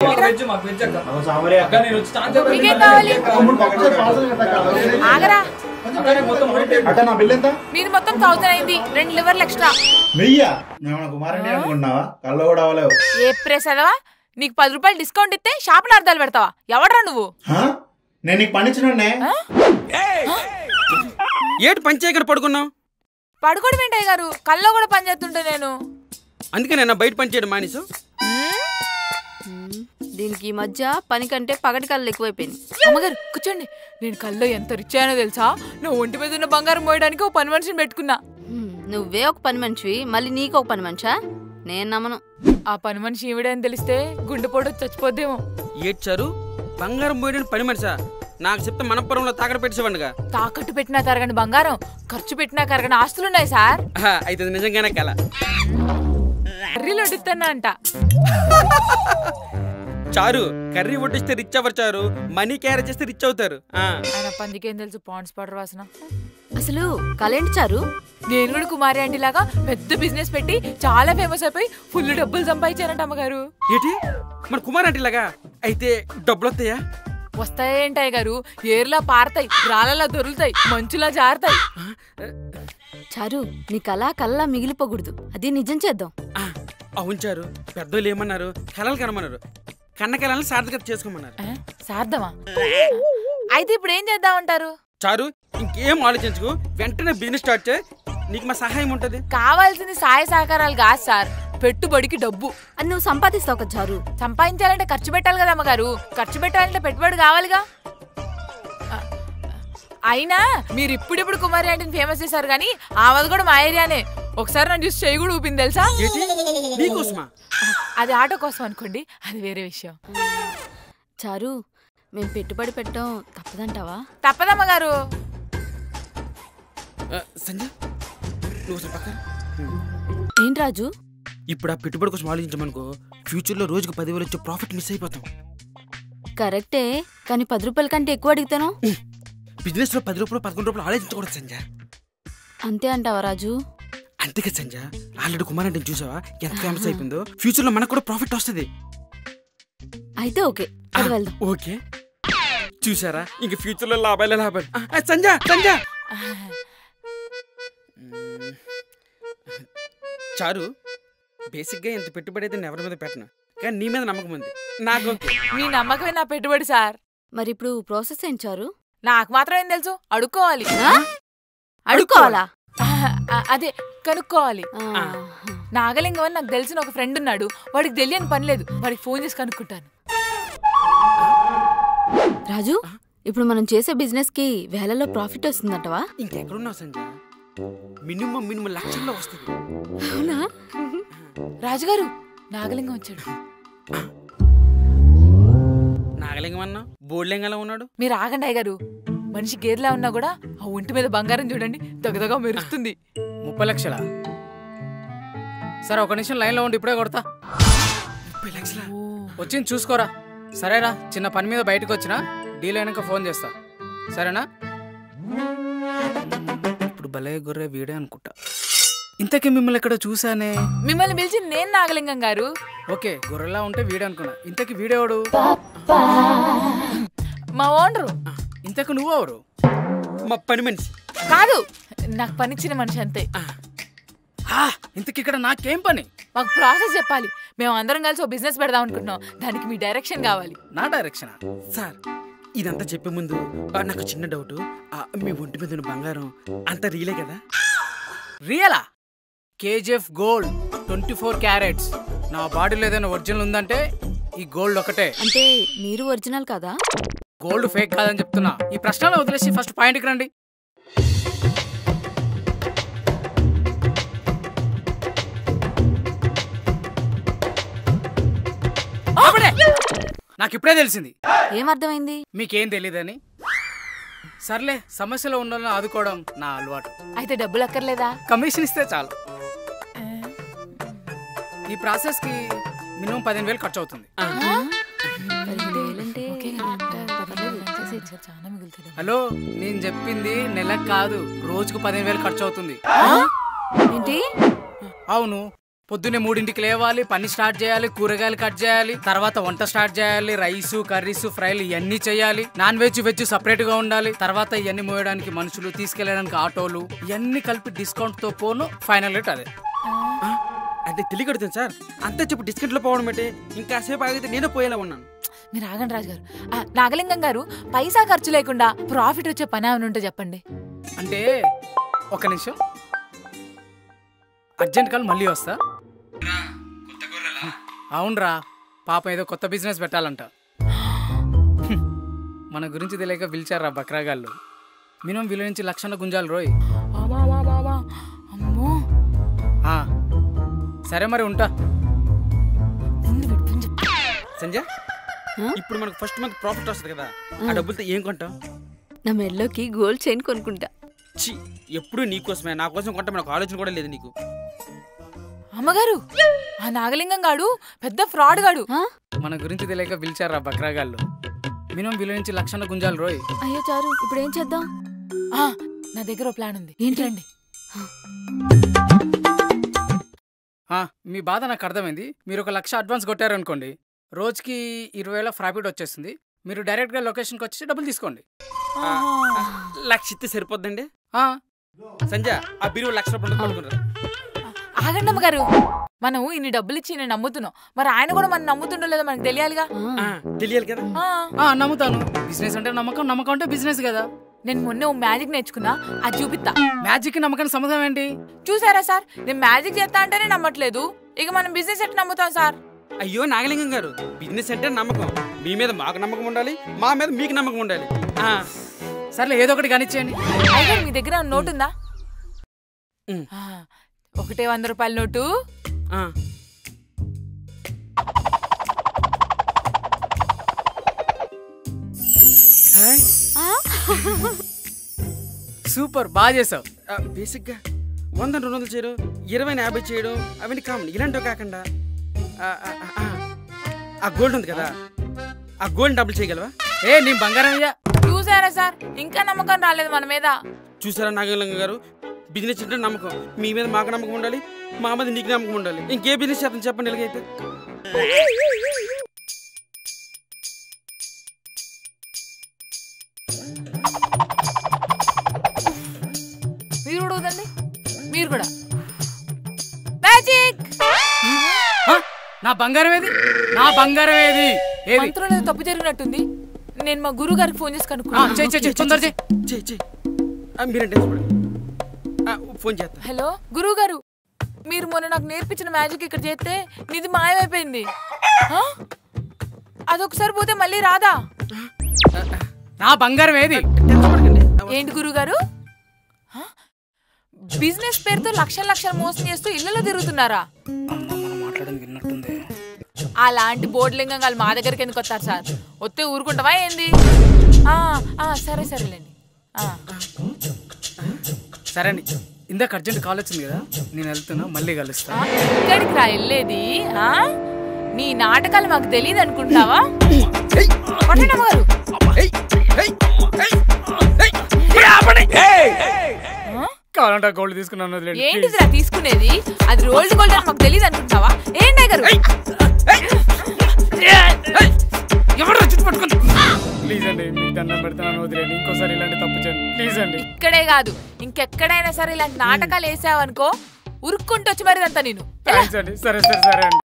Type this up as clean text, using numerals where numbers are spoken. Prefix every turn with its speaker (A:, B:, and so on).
A: మీరు మొత్తం 1000 అయింది, 2 లివర్లు ఎక్స్ట్రా. ఏ ప్రెస్ అదవా, నీకు 10 రూపాయలు డిస్కౌంట్ ఇస్తే షాపులో అర్థాలు పెడతావా? ఎవడరా నువ్వు?
B: నేను నీకు పండించిన
C: ఏటు పని చేయకుండా పడుకున్నావు?
A: పడుకోవడం ఏంటయ్య గారు, కల్లో కూడా పని చేస్తుంటే నేను.
C: అందుకే నేను బయట పని చేయడం మానేసు.
D: దీనికి ఈ మధ్య పని కంటే పగటి కళ్ళు ఎక్కువైపోయింది.
A: అమ్మగారు కూర్చోండి, నేను కల్లో ఎంత రిచ్ అయ్యానో తెలుసా? నా ఒంటి మీద ఉన్న బంగారం మోయడానికి ఒక పని మనిషిని పెట్టుకున్నా.
D: నువ్వే ఒక పని మనిషివి, మళ్ళీ నీకు ఒక పని మనిషా? నేను నమ్మను.
A: ఆ పని మనిషి ఈవిడని తెలిస్తే గుండెపోటు చచ్చిపోద్దేమో.
C: ఏడ్చారు బంగారం పోయడానికి పని మనిషా? నాకు చెప్తే మనపురంలో తాకట్టు పెట్టేసేవాడిగా.
A: తాకట్టు పెట్టినా కరగని బంగారం, ఖర్చు పెట్టినా కరగని ఆస్తులున్నాయి సార్.
C: అయితే నిజంగానే కల
A: కర్రీలు వడ్డిస్తున్నా అంట.
C: చారు కర్రీ వడ్డిస్తే రిచ్ అవ్వరు చారు, మనీ క్యారేజ్ చేస్తే రిచ్ అవుతారు.
A: ఆయన పందికేం తెలుసు పాండ్స్ పౌడర్ వాసన.
D: అసలు కలేంటి చారు?
A: నేను కూడా కుమారి ఆంటీ లాగా పెద్ద బిజినెస్ పెట్టి చాలా ఫేమస్ అయిపోయి ఫుల్ డబ్బులు సంపాదించారంట అమ్మగారు.
C: ఏంటి మన కుమార్ ఆంటీ లాగా? అయితే డబ్బులు వస్తాయా?
A: వస్తాయేంటాయి గారు, ఏర్లా పారతాయి, రాళ్ళలా దొరుకుతాయి, మంచులా జారుతాయి.
D: చారు నీ కల్లా మిగిలిపోకూడదు, అది నిజం చేద్దాం.
C: అవును చారు, పెద్దోళ్ళు ఏమన్నారు? కళలు కనమన్నారు, కన్న కళలను సార్థకత చేసుకోమన్నారు.
A: సార్థమా? అయితే ఇప్పుడు ఏం చేద్దామంటారు?
C: చారు ఇంకేం ఆలోచించుకు, వెంటనే బిజినెస్ స్టార్ట్ చేయి, నీకు మా సహాయం ఉంటది.
A: కావాల్సింది సహాయ సహకారాలు కాదు సార్, పెట్టుబడికి డబ్బు.
D: అది నువ్వు సంపాదిస్తావు కదా చారు.
A: సంపాదించాలంటే ఖర్చు పెట్టాలి కదా అమ్మగారు, ఖర్చు పెట్టాలంటే పెట్టుబడి కావాలిగా. అయినా మీరు ఇప్పుడిప్పుడు కుమారి ఆంటీని ఫేమస్ చేశారు కానీ ఆమెది కూడా మా ఏరియానే. ఒకసారి నన్ను చూసి చెయ్యి కూడా ఊపింది తెలుసా? అది ఆటో కోసం అనుకోండి, అది వేరే విషయం.
D: చారు మేము పెట్టుబడి పెట్టడం తప్పదంటావా?
A: తప్పదమ్మగారు.
C: సంజయ్
D: ఏంటి రాజు?
C: ఇప్పుడు ఆ పెట్టుబడి కోసం ఆలోచించమనుకో, ఫ్యూచర్ లో రోజుకు 10,000 వచ్చే ప్రాఫిట్ మిస్ అయిపోతాం.
D: కరెక్టే, కానీ 10 రూపాయల కంటే ఎక్కువ అడుగుతాను.
C: బిజినెస్ లో 10 రూపాయలు 11 రూపాయలు ఆలోచించకూడదు సంజయ్.
D: అంతే అంటావా రాజు?
C: అంతేగా సంజయ్, ఆల్రెడీ కుమార్ అంటే చూసావా ఎంత ఫేమస్ అయిపోయిందో, ఫ్యూచర్ లో మనకు కూడా ప్రాఫిట్ వస్తుంది.
D: అయితే ఓకే, వెళ్దాం.
C: ఓకే చూసారా, ఇంక ఫ్యూచర్ లో లాభాలే లాభాలు. సంజయ్ సంజయ్ చారు, బేసిక్ గా ఇంత పెట్టుబడి అయితే నేను ఎవరి మీద పెట్టను, కానీ నీ మీద నమ్మకం ఉంది నాకు.
A: మీ నమ్మకమే నా పెట్టుబడి సార్.
D: మరి ఇప్పుడు ప్రాసెస్ ఏంటి చారు?
A: నాకు మాత్రం ఏం తెలుసు, అడుక్కోవాలి.
D: అడుక్కోవాలా?
A: అదే కనుక్కోవాలి. నాగలింగం అని నాకు తెలిసిన ఒక ఫ్రెండ్ ఉన్నాడు, వాడికి తెలియని పని లేదు, వాడికి ఫోన్ చేసి కనుక్కుంటాను.
D: రాజు, ఇప్పుడు మనం చేసే బిజినెస్ కి వేలలో ప్రాఫిట్ వస్తుందంటవా?
C: ఇంకెక్కడున్నావు సంజయ్, మినిమం లక్షల్లో వస్తుంది.
D: అవునా?
A: రాజుగారు, నాగలింగం వచ్చాడు.
C: నాగలింగం అన్నా బోర్లింగంలో ఉన్నాడు.
A: మీరు ఆగండి అయ్యగారు, మనిషి గేదెలా ఉన్నా కూడా ఆ ఒంటి మీద బంగారం చూడండి, దగదగా మెరుస్తుంది.
E: 30 లక్షలా? సరే ఒక నిమిషం లైన్ లో ఉండి ఇప్పుడే కొడతా.
C: 30 లక్షలా?
E: వచ్చింది చూసుకోరా. సరేరా, చిన్న పని మీద బయటకు వచ్చినా, డీల్ అయినాక ఫోన్ చేస్తా, సరేనా? ఇప్పుడు భలే గొర్రె వీడే అనుకుంటా. ఇంతకీ మిమ్మల్ని ఎక్కడ చూసానే?
A: మిమ్మల్ని పిలిచి నేను నాగలింగం గారు.
E: ఓకే, గొర్రెలా ఉంటే వీడే అనుకున్నా. ఇంతకీ వీడేవాడు?
A: మా ఓనరు.
E: ఇంతకు నువ్వెవరు?
C: మా పని మనిషి.
A: కాదు, నాకు పనిచ్చిన మనిషి అంతే.
E: ఇంతకి ఇక్కడ నాకేం పని?
A: మాకు ప్రాసెస్ చెప్పాలి, మేము అందరం కలిసి ఒక బిజినెస్ పెడదాం అనుకుంటున్నాం, దానికి మీ డైరెక్షన్ కావాలి.
E: నా డైరెక్షన్?
C: సార్ ఇదంతా చెప్పే ముందు నాకు చిన్న డౌట్, మీ ఒంటి మీద ఉన్న బంగారం అంత రియలే కదా?
E: రియలా? KGF gold 24 carats. నా బాడీలో ఏదైనా ఒరిజినల్ ఉందంటే ఈ గోల్డ్ ఒకటే.
D: అంటే మీరు ఒరిజినల్ కదా?
E: గోల్డ్ ఫేక్ కాదని చెప్తున్నా. ఈ ప్రశ్నలో వదిలేసి ఫస్ట్ పాయింట్కి రండి. నాకు ఇప్పుడే తెలిసింది.
D: ఏమర్థమైంది?
E: మీకేం తెలీదని. సర్లే, సమస్యలో ఉన్న ఆదుకోవడం నా అలవాటు.
A: అయితే డబ్బులు అక్కర్లేదా?
E: కమిషన్ ఇస్తే చాలు. ఈ ప్రాసెస్ కి మినిమం 15,000 ఖర్చు అవుతుంది. హలో, నేను చెప్పింది నెలకు కాదు, రోజుకు 15,000 ఖర్చు అవుతుంది.
D: ఏంటి?
E: అవును, పొద్దున్నే 3ంటికి లేవాలి, పని స్టార్ట్ చేయాలి, కూరగాయలు కట్ చేయాలి, తర్వాత వంట స్టార్ట్ చేయాలి, రైస్ కర్రీస్ ఫ్రైలు ఇవన్నీ చేయాలి, నాన్ వెజ్ వెజ్ సపరేట్ గా ఉండాలి, తర్వాత ఇవన్నీ మోయడానికి మనుషులు, తీసుకెళ్లడానికి ఆటోలు, ఇవన్నీ కలిపి డిస్కౌంట్ తో పోను ఫైనల్ రేట్ అదే.
C: అదే తెలియకడుతుంది సార్. అంతే చెప్పు డిస్కౌంట్లో పోవడం అంటే ఇంకా సేపు ఆగితే నేనే పోయేలా ఉన్నాను.
A: మీరు ఆగండి రాజు గారు. నాగలింగం గారు, పైసా ఖర్చు లేకుండా ప్రాఫిట్ వచ్చే పని ఏమైనా ఉంటే చెప్పండి.
E: అంటే ఒక నిమిషం, అర్జెంట్ కాల్ మళ్ళీ వస్తా. అవునరా, పాపం ఏదో కొత్త బిజినెస్ పెట్టాలంట. మన గురించి తెలియక పిలిచారా బక్రాగాళ్ళు. మినిమం వీళ్ళ నుంచి 1,00,000 గుంజాలి రోయ్.
A: అమ్మో,
E: సరే మరి ఉంటా.
C: సంజయ్, ఇప్పుడు మనకు ఫస్ట్ మంత్ ప్రాఫిట్ వస్తుంది కదా, ఆ డబ్బులతో ఏం కొంటాం?
D: నా మెల్లోకి గోల్డ్ చైన్ కొనుక్కుంటా.
C: చి, ఎప్పుడు నీకోసమే, నా కోసం కొంటాం నాకు ఆలోచన కూడా లేదు నీకు.
A: అమ్మగారు, ఆ నాగలింగం గాడు పెద్ద ఫ్రాడ్ గాడు.
E: మన గురించి తెలియక పిలిచారా బక్రాగాళ్ళు. మినిమం వీళ్ళ నుంచి 1,00,000 గుంజాలి రోయ్.
D: అయ్యో చారు, ఇప్పుడు ఏం చేద్దాం?
A: నా దగ్గర ప్లాన్ ఉంది.
D: ఏంటండి?
E: మీ బాధ నాకు అర్థమైంది. మీరు 1,00,000 అడ్వాన్స్ కొట్టారనుకోండి, రోజుకి 20,000 ప్రాఫిట్ వచ్చేస్తుంది. మీరు డైరెక్ట్ గా లొకేషన్కి వచ్చి డబ్బులు తీసుకోండి.
C: 1,00,000 ఇస్తే సరిపోద్దండి. సంజయ్, ఆ బీరువా 1,00,000 రూపాయలు పడుకుంటారు.
A: ఆగండి అమ్మగారు, మనం ఇన్ని డబ్బులు ఇచ్చి నేను నమ్ముతున్నాం, మరి ఆయన కూడా మనం నమ్ముతుండో లేదో మనకు తెలియాలిగా.
C: తెలియాలి కదా.
E: నమ్ముతాను. బిజినెస్ అంటే నమ్మకం, నమ్మకం అంటే బిజినెస్ కదా.
A: నేను మొన్న మ్యాజిక్ నేర్చుకున్నా, అది చూపిస్తా.
E: మ్యాజిక్ నమ్మకానికి సంబంధం ఏంటి?
A: చూసారా సార్, నేను మ్యాజిక్ చేస్తా అంటేనే నమ్మట్లేదు, ఇక మనం బిజినెస్ ఎట్లా నమ్ముతాం సార్?
C: అయ్యో నాగలింగం గారు, బిజినెస్ అంటే నమ్మకం. మీ మీద మాకు నమ్మకం ఉండాలి, మా మీద మీకు నమ్మకం ఉండాలి.
E: సర్లే, ఏదో ఒకటి కానిచ్చేయండి.
A: అయితే మీ దగ్గర నోటు ఉందా? ఒకటే 100 రూపాయల నోటు.
E: సూపర్, బాగా చేసావు.
C: బేసిక్ గా 100, 200 చేయడం, 20, 50 చేయడం అవన్నీ కామన్. ఇలాంటివి కాకుండా ఆ గోల్డ్ ఉంది కదా, ఆ గోల్డ్ డబుల్ చేయగలవా?
E: నీ బంగారం అయ్యా.
A: చూసారా సార్, ఇంకా నమ్మకం రాలేదు మన మీద.
C: చూసారా నాగలింగం గారు, బిజినెస్ అంటే నమ్మకం. మీ మీద మాకు నమ్మకం ఉండాలి, మా మీద నీకు నమ్మకం ఉండాలి. ఇంకే బిజినెస్ చేద్దాం చెప్పండి ఎలాగైతే.
A: మీరు కూడా వదండి, మీరు కూడా. మ్యాజిక్!
E: నా బంగారం ఏది? నా బంగారం ఏది?
A: మంత్రంలో తప్పు జరిగినట్టుంది. నేను మా గురువు గారికి ఫోన్ చేసి కనుక్కున్నా.
C: ఫోన్ చేస్తా.
A: హలో గురువు గారు, మీరు మొన్న నాకు నేర్పించిన మ్యాజిక్ ఇక్కడ చేస్తే నిధి మాయమైపోయింది. అదొకసారి పోతే మళ్ళీ రాదా?
E: నా బంగారం ఏది?
A: ఏంటి గురువు గారు, బిజినెస్ పేరుతో లక్షలు మోసం చేస్తూ ఇళ్లలో తిరుగుతున్నారా? అలాంటి బోర్డులింగంగాలు మా దగ్గరికి ఎందుకు వస్తారు సార్? వస్తే ఊరుకుంటావా ఏంది? సరేలేండి.
E: సరే అండి, ఇందాక అర్జెంట్ కాల్ వచ్చింది కదా, నేను వెళ్తున్నా, మళ్ళీ కలుస్తా.
A: ఇక్కడికి రా వెళ్ళేది. నీ నాటకాలు మాకు తెలియదు అనుకుంటావా?
E: కావాలంటే గోల్డ్ తీసుకున్నాను.
A: ఏంటిదిరా తీసుకునేది? అది రోల్డ్ గోల్డ్ అని మాకు తెలియదు అనుకుంటావా? ఏంటి గారు,
E: ప్లీజ్ అండి, మీకు దండం పెడతాను, వదిలేండి. ఇంకోసారి ఇలాంటి తప్పు చేయండి ప్లీజ్ అండి.
A: ఇక్కడే కాదు ఇంకెక్కడైనా సరే ఇలాంటి నాటకాలు వేసావనుకో, ఉరుక్కుంటూ వచ్చి మరి అంతా నేను.
E: థాంక్స్ అండి. సరే అండి.